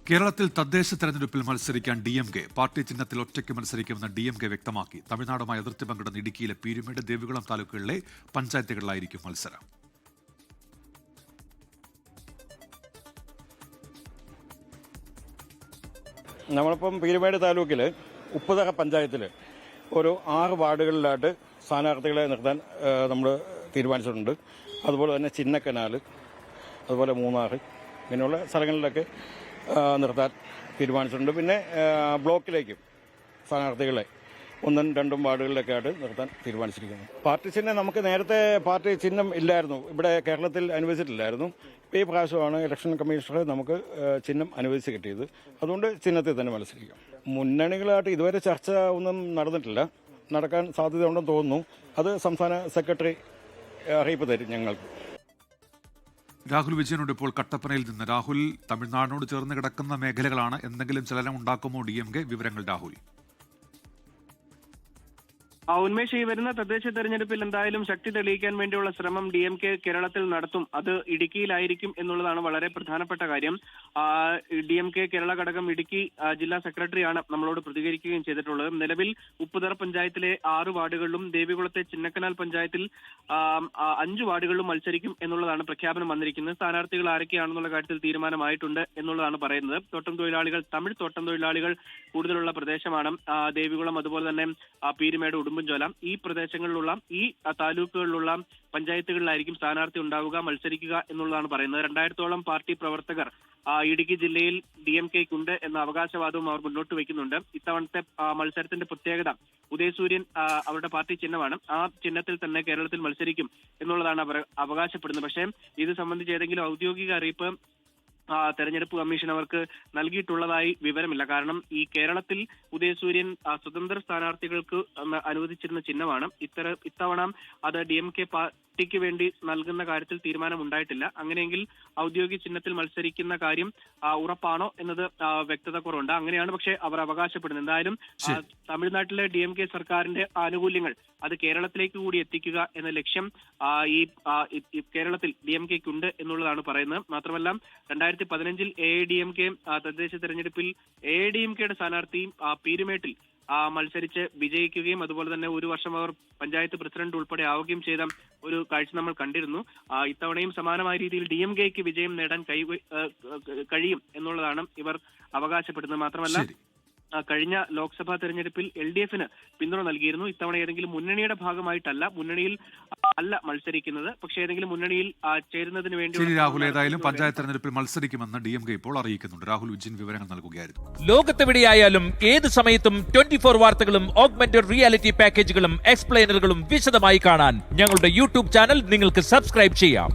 കേരളത്തിൽ തദ്ദേശ തെരഞ്ഞെടുപ്പിൽ മത്സരിക്കാൻ DMK പാർട്ടി ചിഹ്നത്തിൽ ഒറ്റയ്ക്ക് മത്സരിക്കുമെന്ന് DMK വ്യക്തമാക്കി. തമിഴ്നാടുമായി അതിർത്തി പങ്കിടുന്ന ഇടുക്കിയിലെ പീരുമേട്, ദേവികുളം താലൂക്കുകളിലെ പഞ്ചായത്തുകളിലായിരിക്കും മത്സരം. നമ്മളിപ്പം പീരുമേട് താലൂക്കിൽ ഉപ്പുതറ പഞ്ചായത്തിൽ ഒരു 6 വാർഡുകളിലായിട്ട് സ്ഥാനാർത്ഥികളെ നിർത്താൻ നമ്മൾ തീരുമാനിച്ചിട്ടുണ്ട്. അതുപോലെ തന്നെ ചിന്നക്കനാൽ, അതുപോലെ മൂന്നാർ, ഇങ്ങനെയുള്ള സ്ഥലങ്ങളിലൊക്കെ നിർത്താൻ തീരുമാനിച്ചിട്ടുണ്ട്. പിന്നെ ബ്ലോക്കിലേക്കും സ്ഥാനാർത്ഥികളെ 1, 2 വാർഡുകളിലൊക്കെ ആയിട്ട് നിർത്താൻ തീരുമാനിച്ചിരിക്കുന്നു. പാർട്ടി ചിഹ്നം നമുക്ക് നേരത്തെ പാർട്ടി ചിഹ്നം ഇല്ലായിരുന്നു, ഇവിടെ കേരളത്തിൽ അനുവദിച്ചിട്ടില്ലായിരുന്നു. ഇപ്പോൾ ഈ പ്രാവശ്യമാണ് ഇലക്ഷൻ കമ്മീഷണർ നമുക്ക് ചിഹ്നം അനുവദിച്ച് കിട്ടിയത്. അതുകൊണ്ട് ചിഹ്നത്തിൽ തന്നെ മത്സരിക്കും. മുന്നണികളായിട്ട് ഇതുവരെ ചർച്ച ഒന്നും നടന്നിട്ടില്ല. നടക്കാൻ സാധ്യതയുണ്ടെന്ന് തോന്നുന്നു. അത് സംസ്ഥാന സെക്രട്ടറി അറിയിപ്പ് തരും ഞങ്ങൾക്ക്. രാഹുൽ വിജയനോട് ഇപ്പോൾ കട്ടപ്പനയിൽ നിന്ന്. രാഹുൽ, തമിഴ്നാടിനോട് ചേർന്ന് കിടക്കുന്ന മേഖലകളാണ്. എന്തെങ്കിലും ചലനം ഉണ്ടാക്കുമോ DMK? വിവരങ്ങൾ രാഹുൽ. ഉന്മേഷ്, ഈ വരുന്ന തദ്ദേശ തെരഞ്ഞെടുപ്പിൽ എന്തായാലും ശക്തി തെളിയിക്കാൻ വേണ്ടിയുള്ള ശ്രമം DMK കേരളത്തിൽ നടത്തും. അത് ഇടുക്കിയിലായിരിക്കും എന്നുള്ളതാണ് വളരെ പ്രധാനപ്പെട്ട കാര്യം. DMK കേരള ഘടകം ഇടുക്കി ജില്ലാ സെക്രട്ടറിയാണ് നമ്മളോട് പ്രതികരിക്കുകയും ചെയ്തിട്ടുള്ളത്. നിലവിൽ ഉപ്പുതറ പഞ്ചായത്തിലെ 6 വാർഡുകളിലും ദേവികുളത്തെ ചിന്നക്കനാൽ പഞ്ചായത്തിൽ 5 വാർഡുകളിലും മത്സരിക്കും എന്നുള്ളതാണ് പ്രഖ്യാപനം വന്നിരിക്കുന്നത്. സ്ഥാനാർത്ഥികൾ ആരൊക്കെയാണെന്നുള്ള കാര്യത്തിൽ തീരുമാനമായിട്ടുണ്ട് എന്നുള്ളതാണ് പറയുന്നത്. തമിഴ് തോട്ടം തൊഴിലാളികൾ കൂടുതലുള്ള പ്രദേശമാണ് ദേവികുളം, അതുപോലെ തന്നെ പീരുമേട്, ഉടുമ്പൻചോല. ഈ പ്രദേശങ്ങളിലുള്ള ഈ താലൂക്കുകളിലുള്ള പഞ്ചായത്തുകളിലായിരിക്കും സ്ഥാനാർത്ഥി ഉണ്ടാവുക, മത്സരിക്കുക എന്നുള്ളതാണ് പറയുന്നത്. 2000-ഓളം പാർട്ടി പ്രവർത്തകർ ഇടുക്കി ജില്ലയിൽ DMKക്കുണ്ട് എന്ന അവകാശവാദവും അവർ മുന്നോട്ട് വയ്ക്കുന്നുണ്ട്. ഇത്തവണത്തെ മത്സരത്തിന്റെ പ്രത്യേകത, ഉദയസൂര്യൻ അവരുടെ പാർട്ടി ചിഹ്നമാണ്. ആ ചിഹ്നത്തിൽ തന്നെ കേരളത്തിൽ മത്സരിക്കും എന്നുള്ളതാണ് അവർ അവകാശപ്പെടുന്നത്. പക്ഷേ ഇത് സംബന്ധിച്ച് ഏതെങ്കിലും ഔദ്യോഗിക അറിയിപ്പ് തെരഞ്ഞെടുപ്പ് കമ്മീഷൻ അവർക്ക് നൽകിയിട്ടുള്ളതായി വിവരമില്ല. കാരണം ഈ കേരളത്തിൽ ഉദയസൂര്യൻ സ്വതന്ത്ര സ്ഥാനാർത്ഥികൾക്ക് അനുവദിച്ചിരുന്ന ചിഹ്നമാണ്. ഇത്തവണ അത് DMK പാർട്ടിക്ക് വേണ്ടി നൽകുന്ന കാര്യത്തിൽ തീരുമാനം ഉണ്ടായിട്ടില്ല. അങ്ങനെയെങ്കിൽ ഔദ്യോഗിക ചിഹ്നത്തിൽ മത്സരിക്കുന്ന കാര്യം ഉറപ്പാണോ എന്നത് വ്യക്തത കുറവുണ്ട്. അങ്ങനെയാണ് പക്ഷേ അവർ അവകാശപ്പെടുന്നത്. എന്തായാലും തമിഴ്നാട്ടിലെ DMK സർക്കാരിന്റെ ആനുകൂല്യങ്ങൾ അത് കേരളത്തിലേക്ക് കൂടി എത്തിക്കുക എന്ന ലക്ഷ്യം ഈ കേരളത്തിൽ DMKക്കുണ്ട് എന്നുള്ളതാണ് പറയുന്നത്. മാത്രമല്ല 2015-ൽ AIADMK തദ്ദേശ തെരഞ്ഞെടുപ്പിൽ AIADMKയുടെ സ്ഥാനാർത്ഥി പീരുമേട്ടിൽ മത്സരിച്ച് വിജയിക്കുകയും അതുപോലെ തന്നെ 1 വർഷം അവർ പഞ്ചായത്ത് പ്രസിഡന്റ് ഉൾപ്പെടെ ആവുകയും ചെയ്ത ഒരു കാഴ്ച നമ്മൾ കണ്ടിരുന്നു. ഇത്തവണയും സമാനമായ രീതിയിൽ DMKക്ക് വിജയം നേടാൻ കഴിയും എന്നുള്ളതാണ് ഇവർ അവകാശപ്പെടുന്നത്. മാത്രമല്ല കഴിഞ്ഞ ലോക്സഭാ തെരഞ്ഞെടുപ്പിൽ LDFന് പിന്തുണ നൽകിയിരുന്നു. ഇത്തവണ ഏതെങ്കിലും മുന്നണിയുടെ ഭാഗമായിട്ടല്ല, മുന്നണിയിൽ അല്ല മത്സരിക്കുന്നത്, പക്ഷേ ഏതെങ്കിലും മുന്നണിയിൽ ചേരുന്നതിന് വേണ്ടി. രാഹുൽ, ഏതായാലും പഞ്ചായത്ത് തെരഞ്ഞെടുപ്പിൽ മത്സരിക്കുമെന്ന് DMK ഇപ്പോൾ അറിയിക്കുന്നുണ്ട്. രാഹുൽ വിജയൻ വിവരങ്ങൾ നൽകുകയായിരുന്നു. ലോകത്തെവിടെയായാലും ഏത് സമയത്തും 24 വാർത്തകളും ഓഗ്മെന്റഡ് റിയാലിറ്റി പാക്കേജുകളും എക്സ്പ്ലെയിനറുകളും വിശദമായി കാണാൻ ഞങ്ങളുടെ YouTube ചാനൽ നിങ്ങൾക്ക് സബ്സ്ക്രൈബ് ചെയ്യാം.